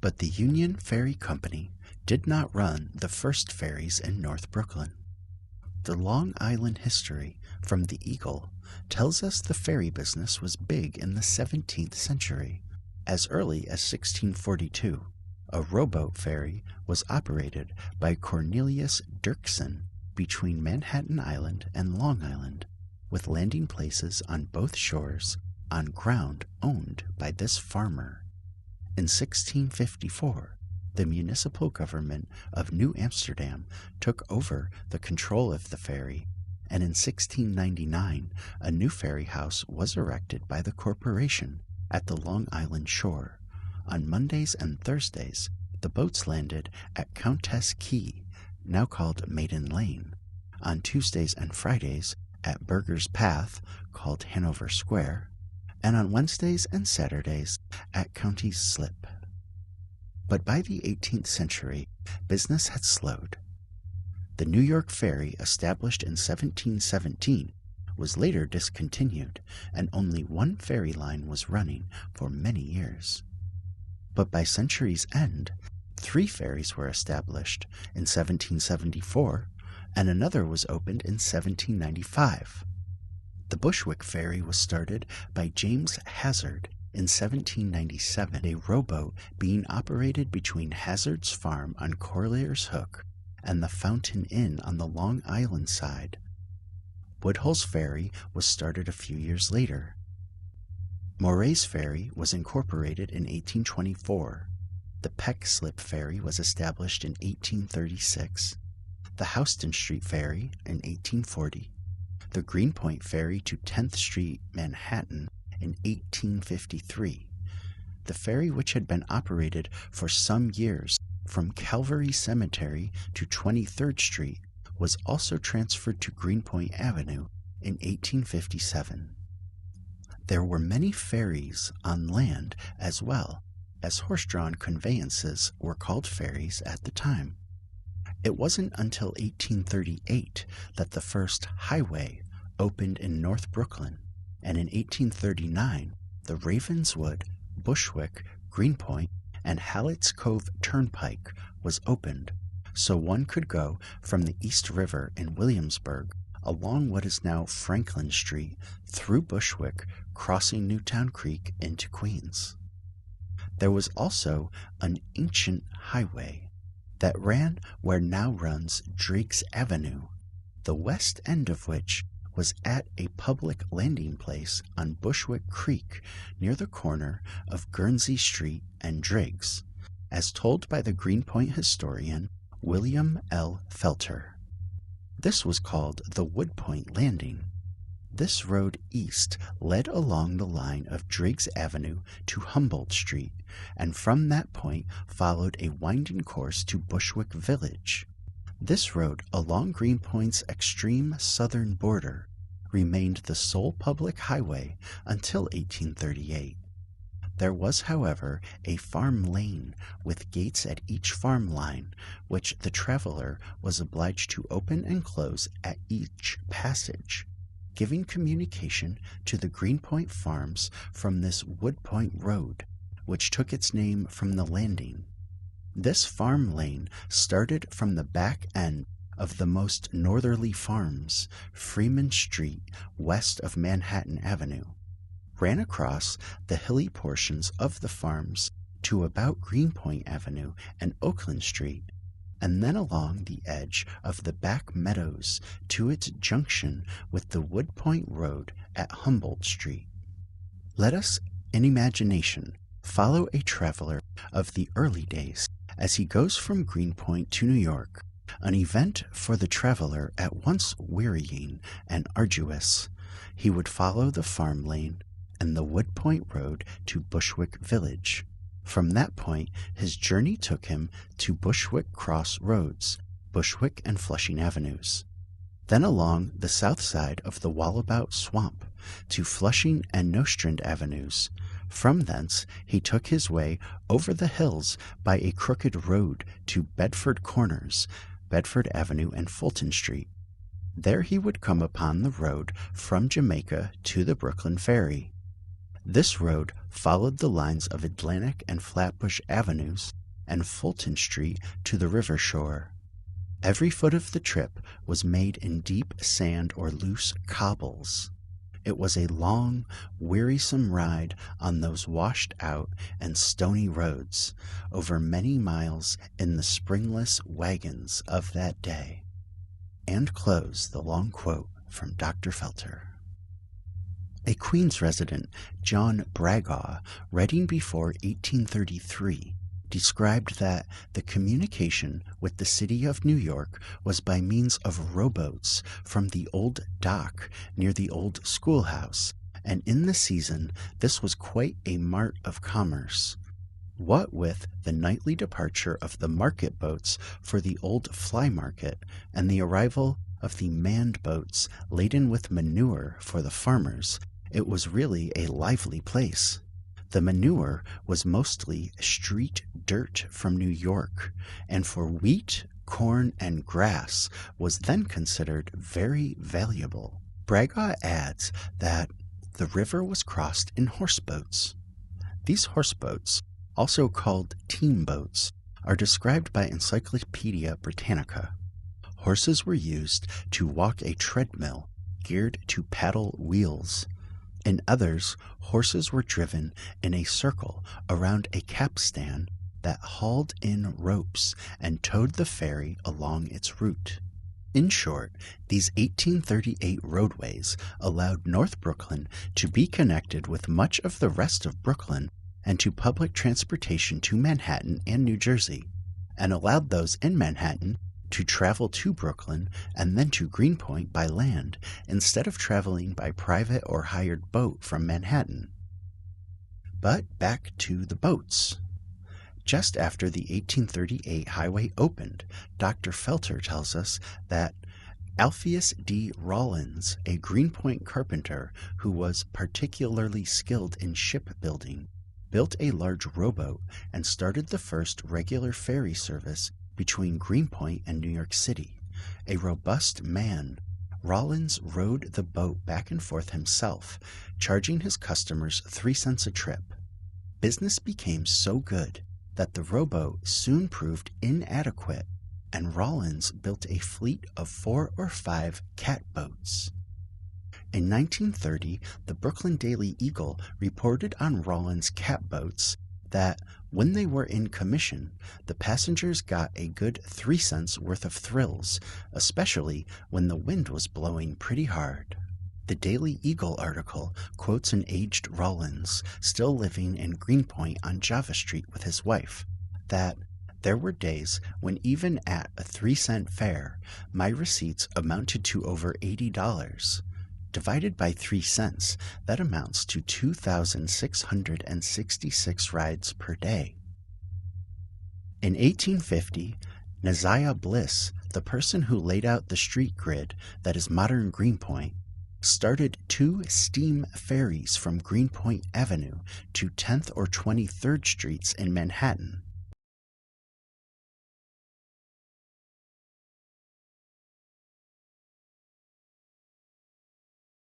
But the Union Ferry Company did not run the first ferries in North Brooklyn. The Long Island history from the Eagle tells us the ferry business was big in the 17th century. As early as 1642, a rowboat ferry was operated by Cornelius Dirksen between Manhattan Island and Long Island, with landing places on both shores on ground owned by this farmer. In 1654, the municipal government of New Amsterdam took over the control of the ferry, and in 1699 a new ferry house was erected by the corporation at the Long Island shore. On Mondays and Thursdays, the boats landed at Countess Quay, now called Maiden Lane. On Tuesdays and Fridays, at Burger's Path, called Hanover Square, and on Wednesdays and Saturdays at County's Slip. But by the 18th century, business had slowed. The New York Ferry, established in 1717, was later discontinued, and only one ferry line was running for many years. But by century's end, 3 ferries were established in 1774, and another was opened in 1795. The Bushwick Ferry was started by James Hazard in 1797, a rowboat being operated between Hazard's farm on Corlear's Hook and the Fountain Inn on the Long Island side. Woodhull's Ferry was started a few years later. Moray's Ferry was incorporated in 1824. The Peck Slip Ferry was established in 1836. The Houston Street Ferry in 1840. The Greenpoint Ferry to 10th Street, Manhattan, in 1853. The ferry, which had been operated for some years from Calvary Cemetery to 23rd Street, was also transferred to Greenpoint Avenue in 1857. There were many ferries on land as well, as horse-drawn conveyances were called ferries at the time. It wasn't until 1838 that the first highway opened in North Brooklyn, and in 1839 the Ravenswood, Bushwick, Greenpoint, and Hallett's Cove Turnpike was opened, so one could go from the East River in Williamsburg along what is now Franklin Street through Bushwick, crossing Newtown Creek into Queens. There was also an ancient highway that ran where now runs Drake's Avenue, the west end of which was at a public landing place on Bushwick Creek near the corner of Guernsey Street and Driggs, as told by the Greenpoint historian William L. Felter. This was called the Woodpoint Landing. This road east led along the line of Driggs Avenue to Humboldt Street, and from that point followed a winding course to Bushwick Village. This road along Greenpoint's extreme southern border remained the sole public highway until 1838. There was, however, a farm lane with gates at each farm line, which the traveler was obliged to open and close at each passage, giving communication to the Greenpoint farms from this Woodpoint Road, which took its name from the landing. This farm lane started from the back end of the most northerly farms, Freeman Street, west of Manhattan Avenue, ran across the hilly portions of the farms to about Greenpoint Avenue and Oakland Street, and then along the edge of the back meadows to its junction with the Woodpoint Road at Humboldt Street. Let us, in imagination, follow a traveler of the early days as he goes from Greenpoint to New York, an event for the traveler at once wearying and arduous. He would follow the farm lane and the Woodpoint Road to Bushwick Village. From that point, his journey took him to Bushwick Cross Roads, Bushwick and Flushing Avenues. Then along the south side of the Wallabout Swamp to Flushing and Nostrand Avenues. From thence he took his way over the hills by a crooked road to Bedford Corners, Bedford Avenue and Fulton Street. There he would come upon the road from Jamaica to the Brooklyn Ferry. This road followed the lines of Atlantic and Flatbush Avenues and Fulton Street to the river shore. Every foot of the trip was made in deep sand or loose cobbles. It was a long, wearisome ride on those washed-out and stony roads, over many miles in the springless wagons of that day. And close the long quote from Dr. Felter. A Queens resident, John Bragaw, writing before 1833, described that the communication with the city of New York was by means of rowboats from the old dock near the old schoolhouse, and in the season this was quite a mart of commerce. What with the nightly departure of the market boats for the old fly market, and the arrival of the manned boats laden with manure for the farmers, it was really a lively place. The manure was mostly street dirt from New York, and for wheat, corn, and grass was then considered very valuable. Bragaw adds that the river was crossed in horseboats. These horseboats, also called team boats, are described by Encyclopedia Britannica. Horses were used to walk a treadmill geared to paddle wheels. In others, horses were driven in a circle around a capstan that hauled in ropes and towed the ferry along its route. In short, these 1838 roadways allowed North Brooklyn to be connected with much of the rest of Brooklyn and to public transportation to Manhattan and New Jersey, and allowed those in Manhattan to travel to Brooklyn and then to Greenpoint by land instead of traveling by private or hired boat from Manhattan. But back to the boats. Just after the 1838 highway opened, Dr. Felter tells us that Alpheus D. Rollins, a Greenpoint carpenter who was particularly skilled in shipbuilding, built a large rowboat and started the first regular ferry service between Greenpoint and New York City. A robust man, Rollins rowed the boat back and forth himself, charging his customers 3 cents a trip. Business became so good that the rowboat soon proved inadequate, and Rollins built a fleet of 4 or 5 catboats. In 1930, the Brooklyn Daily Eagle reported on Rollins' catboats that when they were in commission, the passengers got a good 3 cents worth of thrills, especially when the wind was blowing pretty hard. The Daily Eagle article quotes an aged Rollins, still living in Greenpoint on Java Street with his wife, that there were days when even at a 3-cent fare, my receipts amounted to over $80. Divided by 3 cents, that amounts to 2,666 rides per day. In 1850, Neziah Bliss, the person who laid out the street grid that is modern Greenpoint, started 2 steam ferries from Greenpoint Avenue to 10th or 23rd Streets in Manhattan.